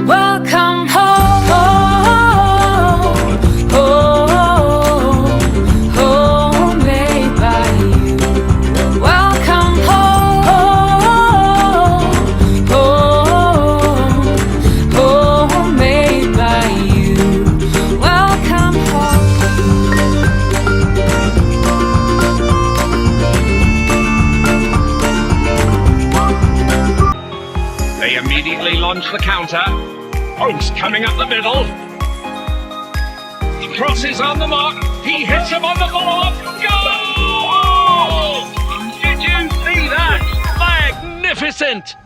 Welcome home, home made by you. Welcome home, home made by you. Welcome home. They immediately launch the counter. Oaks coming up the middle. He crosses on the mark. He hits him on the mark. Goal! Did you see that? Magnificent!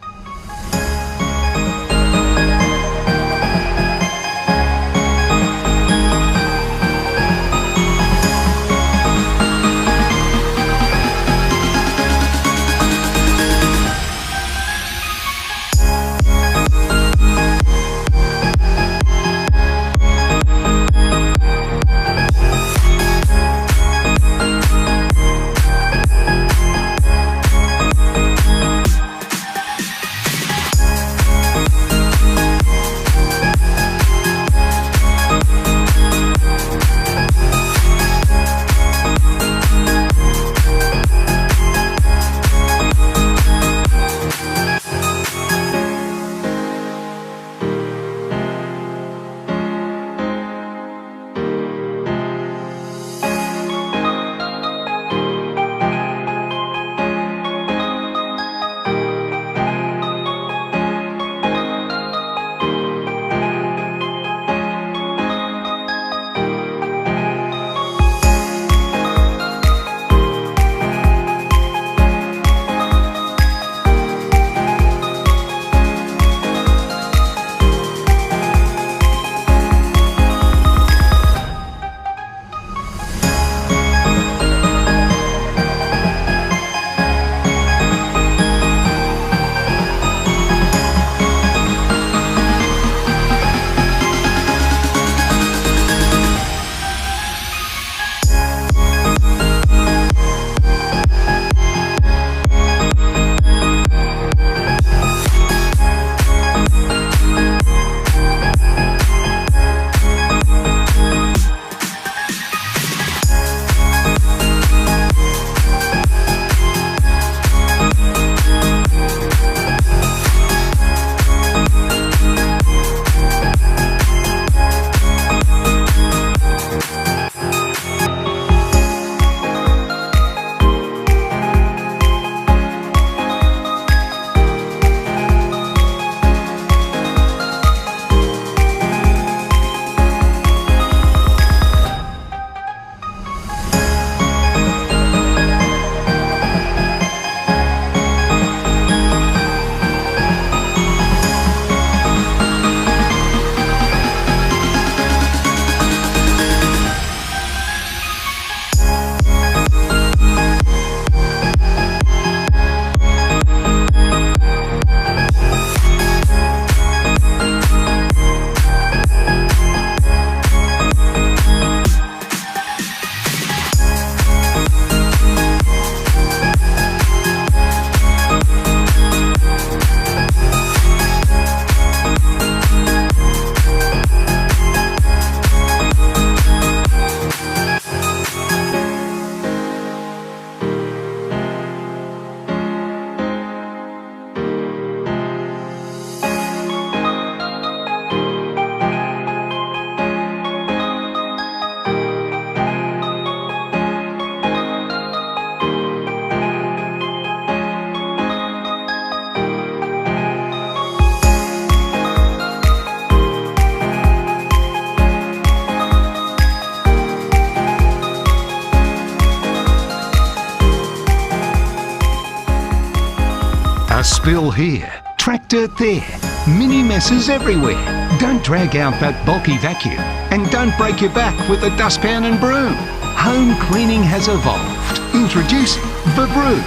Spill here, track dirt there, mini messes everywhere. Don't drag out that bulky vacuum and don't break your back with a dustpan and broom. Home cleaning has evolved. Introducing VaBroom,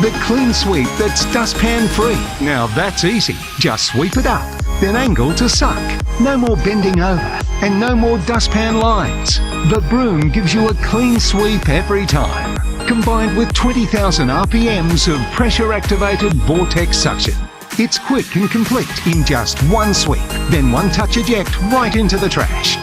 the clean sweep that's dustpan free. Now that's easy. Just sweep it up, then angle to suck. No more bending over and no more dustpan lines. VaBroom gives you a clean sweep every time, combined with 20,000 RPMs of pressure-activated vortex suction. It's quick and complete in just one sweep, then one touch eject right into the trash.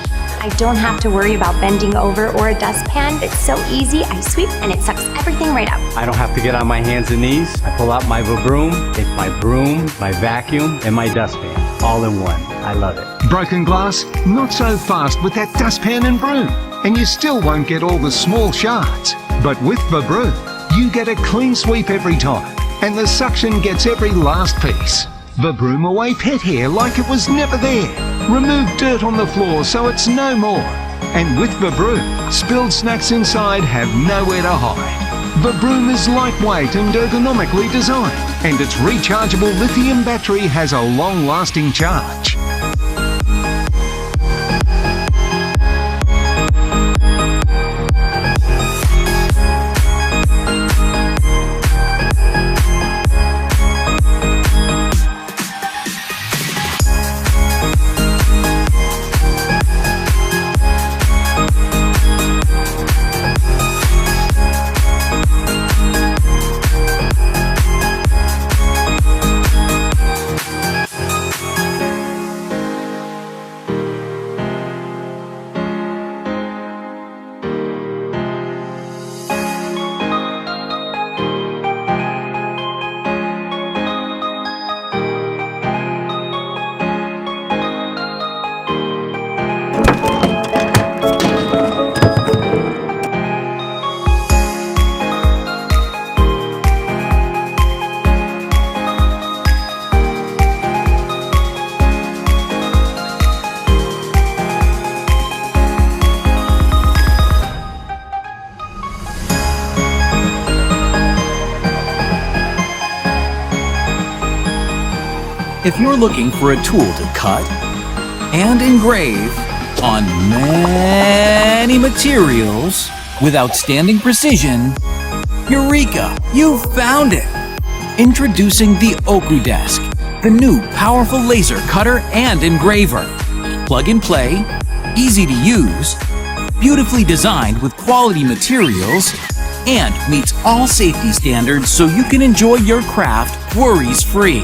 I don't have to worry about bending over or a dustpan. It's so easy. I sweep and it sucks everything right up. I don't have to get on my hands and knees. I pull out my VaBroom. It's my broom, my vacuum, and my dustpan, all in one. I love it. Broken glass? Not so fast with that dustpan and broom. And you still won't get all the small shards. But with VaBroom, you get a clean sweep every time. And the suction gets every last piece. VaBroom away pet hair like it was never there. Remove dirt on the floor so it's no more. And with VaBroom, spilled snacks inside have nowhere to hide. VaBroom is lightweight and ergonomically designed, and its rechargeable lithium battery has a long-lasting charge. If you're looking for a tool to cut and engrave on many materials with outstanding precision, Eureka! You found it! Introducing the TOUGHBUILT, the new powerful laser cutter and engraver. Plug and play, easy to use, beautifully designed with quality materials, and meets all safety standards so you can enjoy your craft worries-free.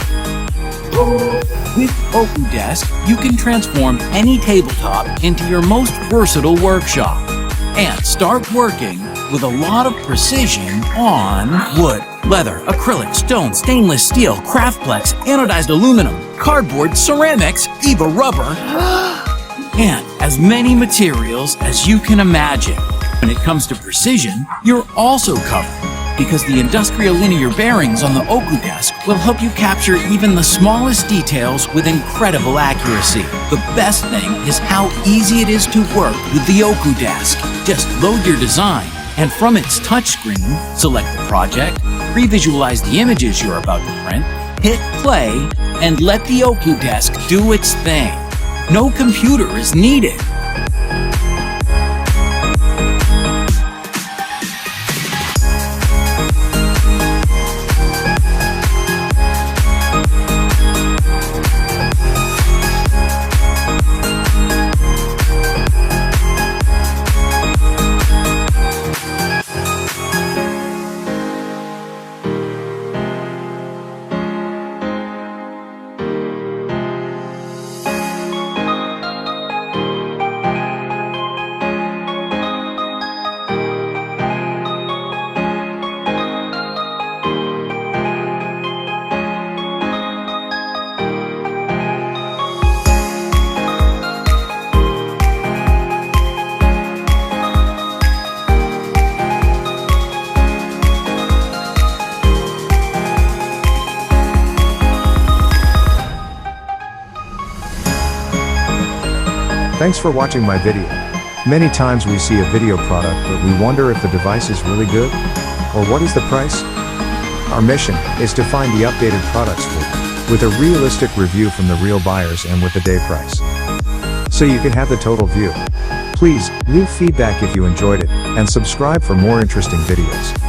With TOUGHBUILT, you can transform any tabletop into your most versatile workshop and start working with a lot of precision on wood, leather, acrylic, stone, stainless steel, craftplex, anodized aluminum, cardboard, ceramics, EVA rubber, and as many materials as you can imagine. When it comes to precision, you're also covered, because the industrial linear bearings on the TOUGHBUILT will help you capture even the smallest details with incredible accuracy. The best thing is how easy it is to work with the TOUGHBUILT. Just load your design, and from its touchscreen, select the project, pre-visualize the images you're about to print, hit play, and let the TOUGHBUILT do its thing. No computer is needed. Thanks for watching my video. Many times we see a video product but we wonder if the device is really good, or what is the price? Our mission is to find the updated products for you, with a realistic review from the real buyers and with the day price. So you can have the total view. Please, leave feedback if you enjoyed it, and subscribe for more interesting videos.